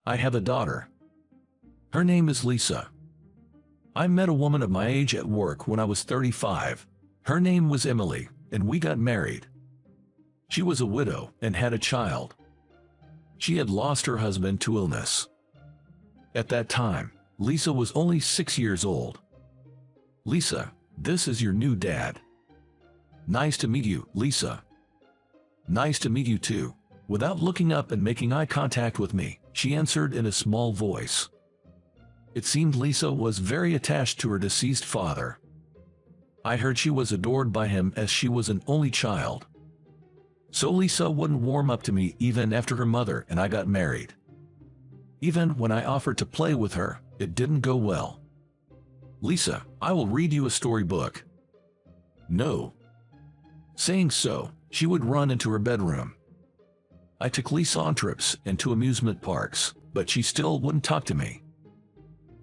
I have a daughter. Her name is Lisa. I met a woman of my age at work when I was 35. Her name was Emily, and we got married. She was a widow and had a child. She had lost her husband to illness. At that time, Lisa was only 6 years old. Lisa, this is your new dad. Nice to meet you, Lisa. Nice to meet you too. Without looking up and making eye contact with me, she answered in a small voice. It seemed Lisa was very attached to her deceased father. I heard she was adored by him as she was an only child. So Lisa wouldn't warm up to me even after her mother and I got married. Even when I offered to play with her, it didn't go well. Lisa, I will read you a storybook. No. Saying so, she would run into her bedroom. I took Lisa on trips and to amusement parks, but she still wouldn't talk to me.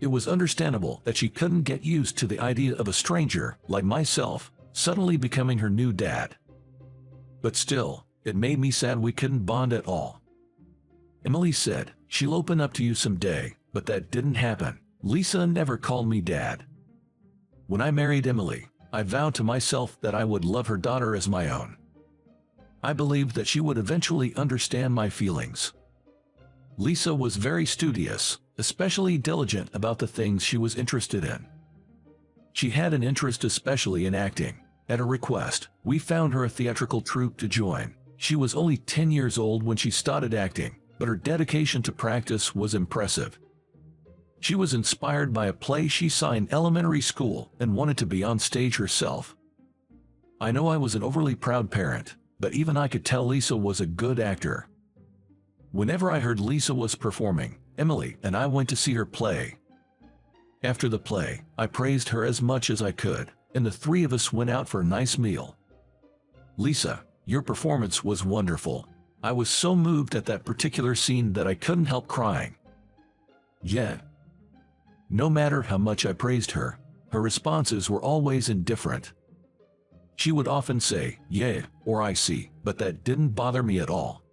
It was understandable that she couldn't get used to the idea of a stranger, like myself, suddenly becoming her new dad. But still, it made me sad we couldn't bond at all. Emily said she'll open up to you someday, but that didn't happen. Lisa never called me dad. When I married Emily, I vowed to myself that I would love her daughter as my own. I believed that she would eventually understand my feelings. Lisa was very studious, especially diligent about the things she was interested in. She had an interest especially in acting. At her request, we found her a theatrical troupe to join. She was only 10 years old when she started acting, but her dedication to practice was impressive. She was inspired by a play she saw in elementary school and wanted to be on stage herself. I know I was an overly proud parent, but even I could tell Lisa was a good actor. Whenever I heard Lisa was performing, Emily and I went to see her play. After the play, I praised her as much as I could, and the three of us went out for a nice meal. Lisa, your performance was wonderful. I was so moved at that particular scene that I couldn't help crying. Yeah. No matter how much I praised her, her responses were always indifferent. She would often say, yeah, or I see, but that didn't bother me at all.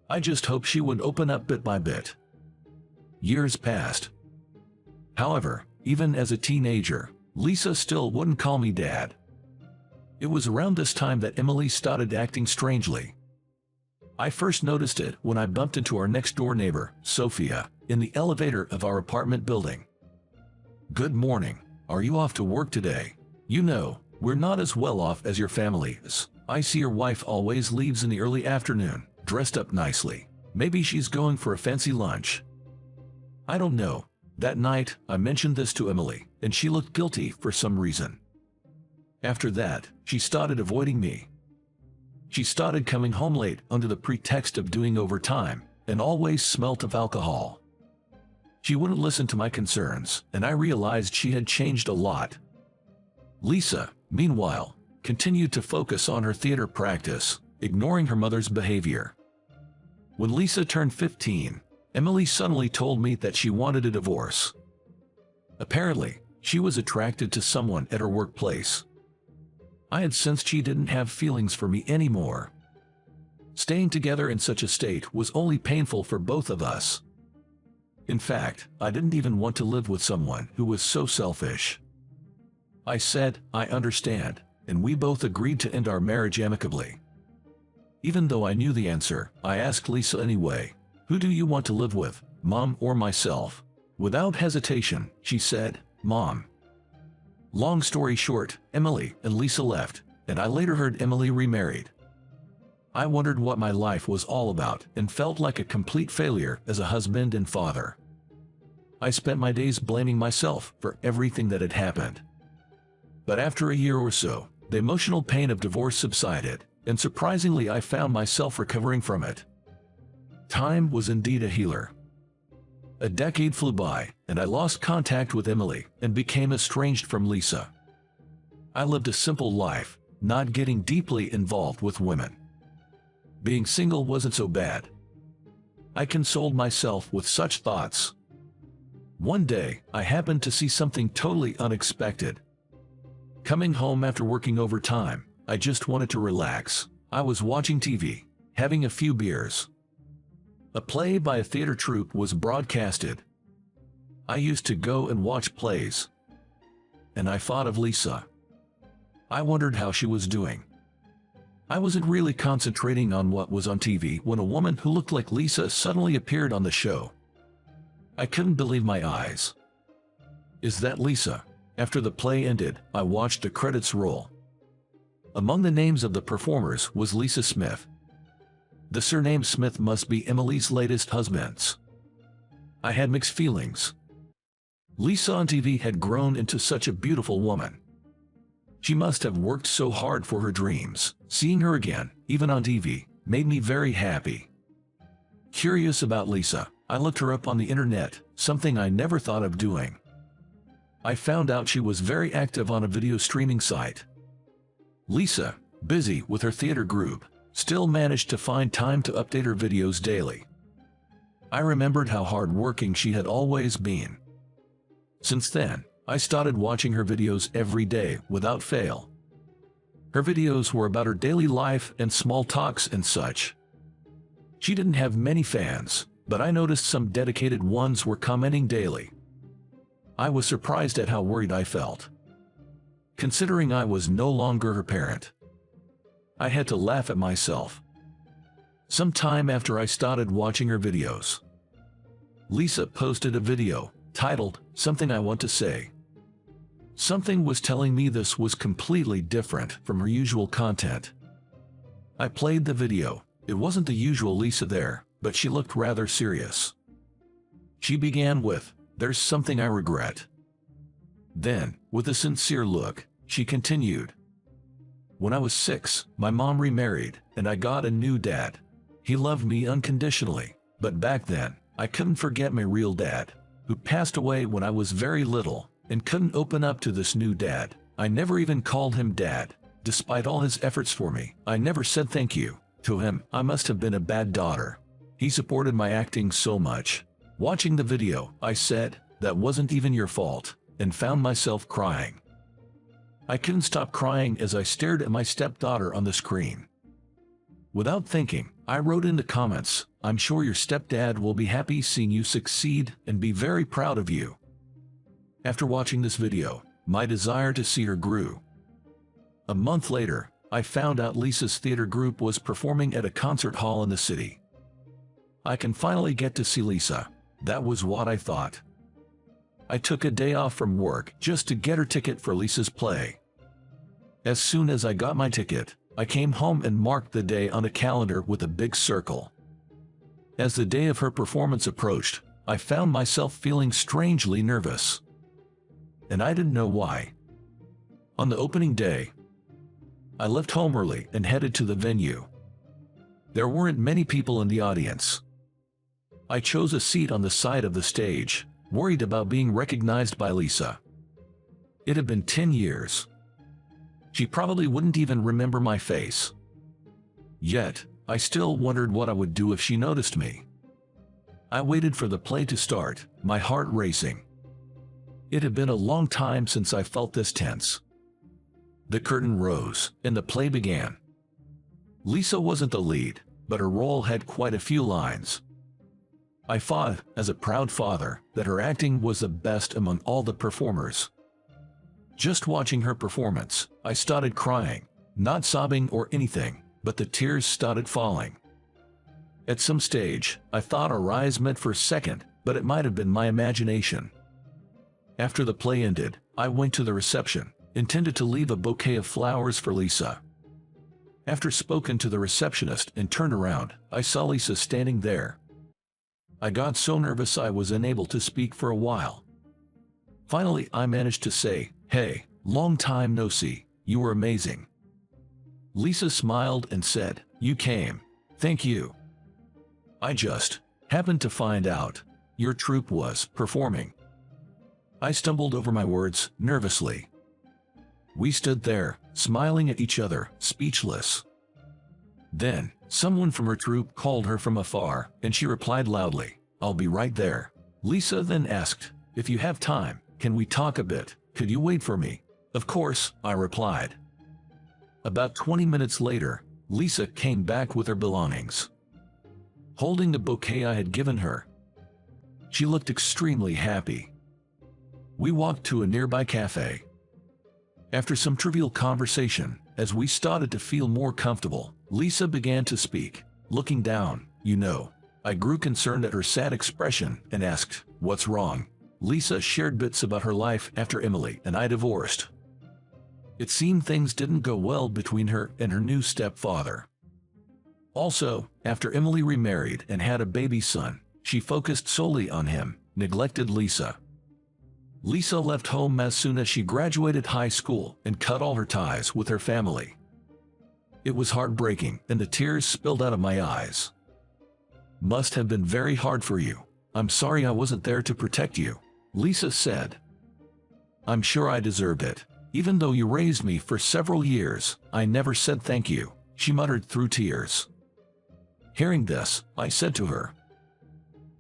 I just hoped she would open up bit by bit. Years passed. However, even as a teenager, Lisa still wouldn't call me dad. It was around this time that Emily started acting strangely. I first noticed it when I bumped into our next-door neighbor, Sophia, in the elevator of our apartment building. Good morning. Are you off to work today? You know, we're not as well off as your family is. I see your wife always leaves in the early afternoon, dressed up nicely. Maybe she's going for a fancy lunch. I don't know. That night, I mentioned this to Emily, and she looked guilty for some reason. After that, she started avoiding me. She started coming home late under the pretext of doing overtime, and always smelt of alcohol. She wouldn't listen to my concerns, and I realized she had changed a lot. Lisa, meanwhile, continued to focus on her theater practice, ignoring her mother's behavior. When Lisa turned 15, Emily suddenly told me that she wanted a divorce. Apparently, she was attracted to someone at her workplace. I had sensed she didn't have feelings for me anymore. Staying together in such a state was only painful for both of us. In fact, I didn't even want to live with someone who was so selfish. I said, I understand, and we both agreed to end our marriage amicably. Even though I knew the answer, I asked Lisa anyway, who do you want to live with, Mom or myself? Without hesitation, she said, Mom. Long story short, Emily and Lisa left, and I later heard Emily remarried. I wondered what my life was all about and felt like a complete failure as a husband and father. I spent my days blaming myself for everything that had happened. But after a year or so, the emotional pain of divorce subsided, and surprisingly I found myself recovering from it. Time was indeed a healer. A decade flew by, and I lost contact with Emily and became estranged from Lisa. I lived a simple life, not getting deeply involved with women. Being single wasn't so bad. I consoled myself with such thoughts. One day, I happened to see something totally unexpected. Coming home after working overtime, I just wanted to relax. I was watching TV, having a few beers. A play by a theater troupe was broadcasted. I used to go and watch plays. And I thought of Lisa. I wondered how she was doing. I wasn't really concentrating on what was on TV when a woman who looked like Lisa suddenly appeared on the show. I couldn't believe my eyes. Is that Lisa? After the play ended, I watched the credits roll. Among the names of the performers was Lisa Smith. The surname Smith must be Emily's latest husband's. I had mixed feelings. Lisa on TV had grown into such a beautiful woman. She must have worked so hard for her dreams. Seeing her again, even on TV, made me very happy. Curious about Lisa, I looked her up on the internet, something I never thought of doing. I found out she was very active on a video streaming site. Lisa, busy with her theater group, still managed to find time to update her videos daily. I remembered how hard-working she had always been. Since then, I started watching her videos every day without fail. Her videos were about her daily life and small talks and such. She didn't have many fans, but I noticed some dedicated ones were commenting daily. I was surprised at how worried I felt. Considering I was no longer her parent, I had to laugh at myself. Some time after I started watching her videos, Lisa posted a video titled, "Something I Want to Say." Something was telling me this was completely different from her usual content. I played the video. It wasn't the usual Lisa there, but she looked rather serious. She began with, "There's something I regret." Then, with a sincere look, she continued, "When I was 6, my mom remarried, and I got a new dad. He loved me unconditionally, but back then, I couldn't forget my real dad, who passed away when I was very little, and couldn't open up to this new dad. I never even called him dad. Despite all his efforts for me, I never said thank you. To him, I must have been a bad daughter. He supported my acting so much." Watching the video, I said, "That wasn't even your fault," and found myself crying. I couldn't stop crying as I stared at my stepdaughter on the screen. Without thinking, I wrote in the comments, "I'm sure your stepdad will be happy seeing you succeed and be very proud of you." After watching this video, my desire to see her grew. A month later, I found out Lisa's theater group was performing at a concert hall in the city. I can finally get to see Lisa. That was what I thought. I took a day off from work just to get her ticket for Lisa's play. As soon as I got my ticket, I came home and marked the day on a calendar with a big circle. As the day of her performance approached, I found myself feeling strangely nervous. And I didn't know why. On the opening day, I left home early and headed to the venue. There weren't many people in the audience. I chose a seat on the side of the stage, worried about being recognized by Lisa. It had been 10 years. She probably wouldn't even remember my face. Yet, I still wondered what I would do if she noticed me. I waited for the play to start, my heart racing. It had been a long time since I felt this tense. The curtain rose, and the play began. Lisa wasn't the lead, but her role had quite a few lines. I thought, as a proud father, that her acting was the best among all the performers. Just watching her performance, I started crying, not sobbing or anything, but the tears started falling. At some stage, I thought her eyes met for a second, but it might have been my imagination. After the play ended, I went to the reception, intended to leave a bouquet of flowers for Lisa. After spoken to the receptionist and turned around, I saw Lisa standing there. I got so nervous I was unable to speak for a while. Finally, I managed to say, "Hey, long time no see, you were amazing." Lisa smiled and said, "You came. Thank you. I just happened to find out your troupe was performing." I stumbled over my words nervously. We stood there, smiling at each other, speechless. Then, someone from her troupe called her from afar, and she replied loudly, "I'll be right there." Lisa then asked, "If you have time, can we talk a bit? Could you wait for me?" "Of course," I replied. About 20 minutes later, Lisa came back with her belongings. holding the bouquet I had given her. She looked extremely happy. We walked to a nearby cafe. After some trivial conversation, as we started to feel more comfortable, Lisa began to speak. Looking down, I grew concerned at her sad expression and asked, "What's wrong?" Lisa shared bits about her life after Emily and I divorced. It seemed things didn't go well between her and her new stepfather. Also, after Emily remarried and had a baby son, she focused solely on him, neglected Lisa. Lisa left home as soon as she graduated high school and cut all her ties with her family. It was heartbreaking, and the tears spilled out of my eyes. "Must have been very hard for you. I'm sorry I wasn't there to protect you," Lisa said. "I'm sure I deserved it. Even though you raised me for several years, I never said thank you," she muttered through tears. Hearing this, I said to her,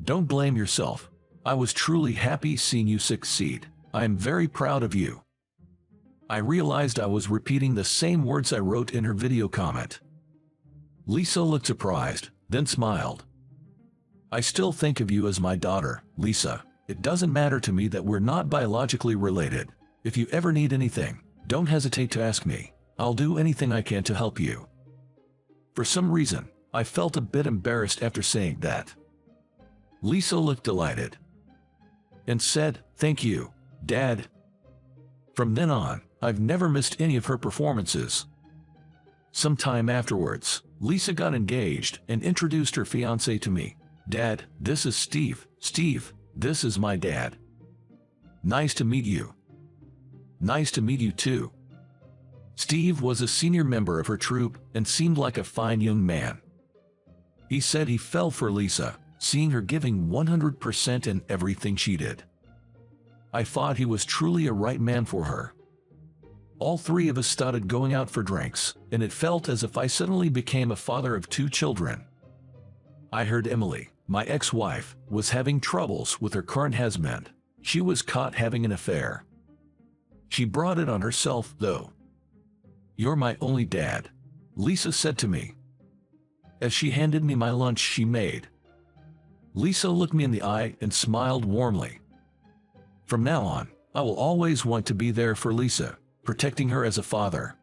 "Don't blame yourself. I was truly happy seeing you succeed. I am very proud of you." I realized I was repeating the same words I wrote in her video comment. Lisa looked surprised, then smiled. "I still think of you as my daughter, Lisa. It doesn't matter to me that we're not biologically related. If you ever need anything, don't hesitate to ask me. I'll do anything I can to help you." For some reason, I felt a bit embarrassed after saying that. Lisa looked delighted and said, "Thank you, Dad." From then on, I've never missed any of her performances. Sometime afterwards, Lisa got engaged and introduced her fiancé to me. "Dad, this is Steve. Steve, this is my dad. Nice to meet you." "Nice to meet you too." Steve was a senior member of her troupe and seemed like a fine young man. He said he fell for Lisa, seeing her giving 100% in everything she did. I thought he was truly a right man for her. All three of us started going out for drinks, and it felt as if I suddenly became a father of 2 children. I heard Emily, my ex-wife, was having troubles with her current husband. She was caught having an affair. She brought it on herself, though. "You're my only dad," Lisa said to me, as she handed me my lunch she made. Lisa looked me in the eye and smiled warmly. From now on, I will always want to be there for Lisa, protecting her as a father.